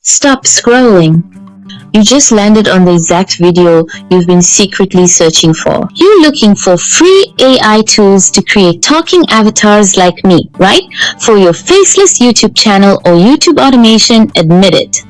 Stop scrolling. You just landed on the exact video you've been secretly searching for. You're looking for free AI tools to create talking avatars like me, right? For your faceless YouTube channel or YouTube automation, admit it.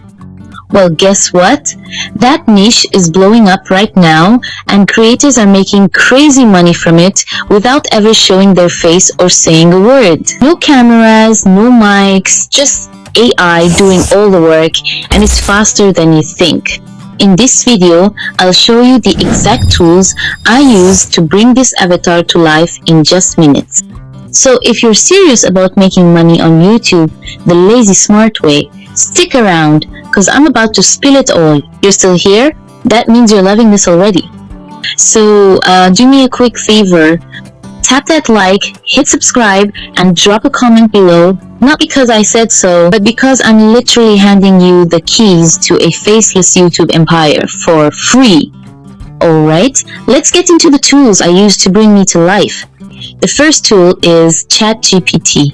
Well, guess what? That niche is blowing up right now, and creators are making crazy money from it without ever showing their face or saying a word. No cameras, no mics, just AI doing all the work, and it's faster than you think. In this video, I'll show you the exact tools I use to bring this avatar to life in just minutes. So if you're serious about making money on YouTube the lazy smart way, stick around because I'm about to spill it all. You're still here? That means you're loving this already. So do me a quick favor. Tap that like, hit subscribe, and drop a comment below. Not because I said so, but because I'm literally handing you the keys to a faceless YouTube empire for free. Alright, let's get into the tools I use to bring me to life. The first tool is ChatGPT.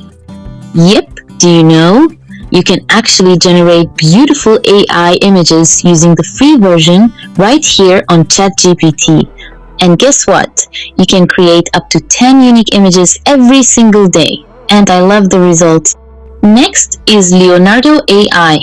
Yep, do you know? You can actually generate beautiful AI images using the free version right here on ChatGPT. And guess what? You can create up to 10 unique images every single day. And I love the results. Next is Leonardo AI.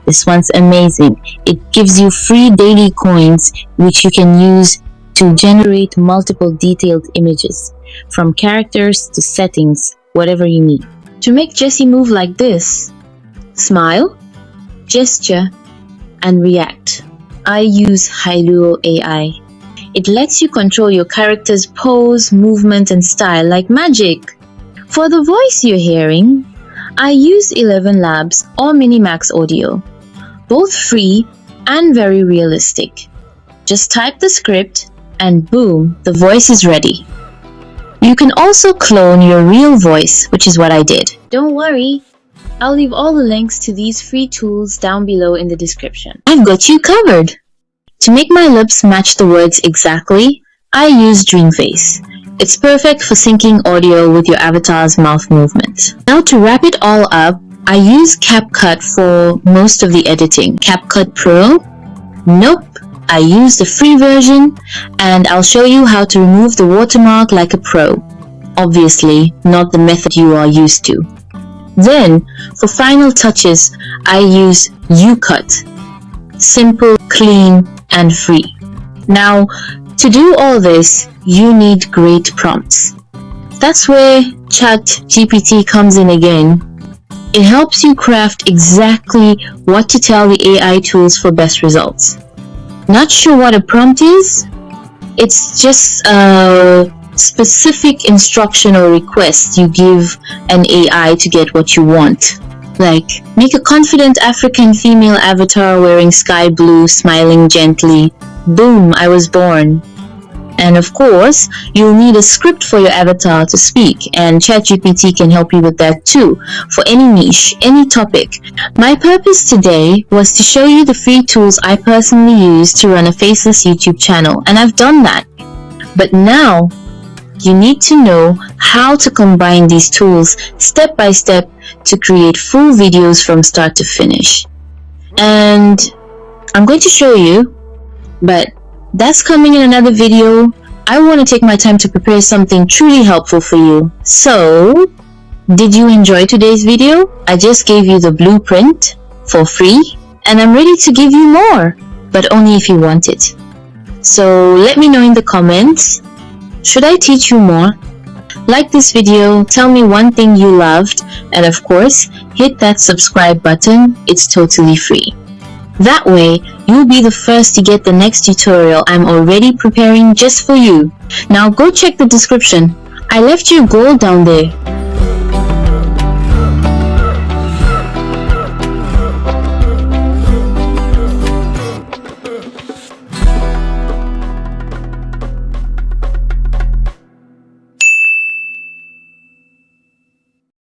This one's amazing. It gives you free daily coins which you can use to generate multiple detailed images, from characters to settings, whatever you need. To make Jessie move like this, smile, gesture, and react, I use Hailuo AI. It lets you control your character's pose, movement, and style like magic. For the voice you're hearing, I use 11 Labs or Minimax Audio, both free and very realistic. Just type the script and boom, the voice is ready. You can also clone your real voice, which is what I did. Don't worry, I'll leave all the links to these free tools down below in the description. I've got you covered. To make my lips match the words exactly, I use Dreamface. It's perfect for syncing audio with your avatar's mouth movements. Now to wrap it all up, I use CapCut for most of the editing. CapCut Pro? Nope, I use the free version, and I'll show you how to remove the watermark like a pro. Obviously, not the method you are used to. Then, for final touches, I use UCut. Simple, clean, and free. Now, to do all this, you need great prompts. That's where ChatGPT comes in again. It helps you craft exactly what to tell the AI tools for best results. Not sure what a prompt is? It's just a specific instruction or request you give an AI to get what you want. Like, make a confident African female avatar wearing sky blue, smiling gently. Boom, I was born. And of course, you'll need a script for your avatar to speak, and ChatGPT can help you with that too, for any niche, any topic. My purpose today was to show you the free tools I personally use to run a faceless YouTube channel, and I've done that. But now, you need to know how to combine these tools step by step to create full videos from start to finish. And I'm going to show you, but that's coming in another video. I want to take my time to prepare something truly helpful for you. So, did you enjoy today's video? I just gave you the blueprint for free, and I'm ready to give you more, but only if you want it. So let me know in the comments. Should I teach you more? Like this video, tell me one thing you loved, and of course, hit that subscribe button. It's totally free. That way, you'll be the first to get the next tutorial I'm already preparing just for you. Now go check the description. I left your goal down there.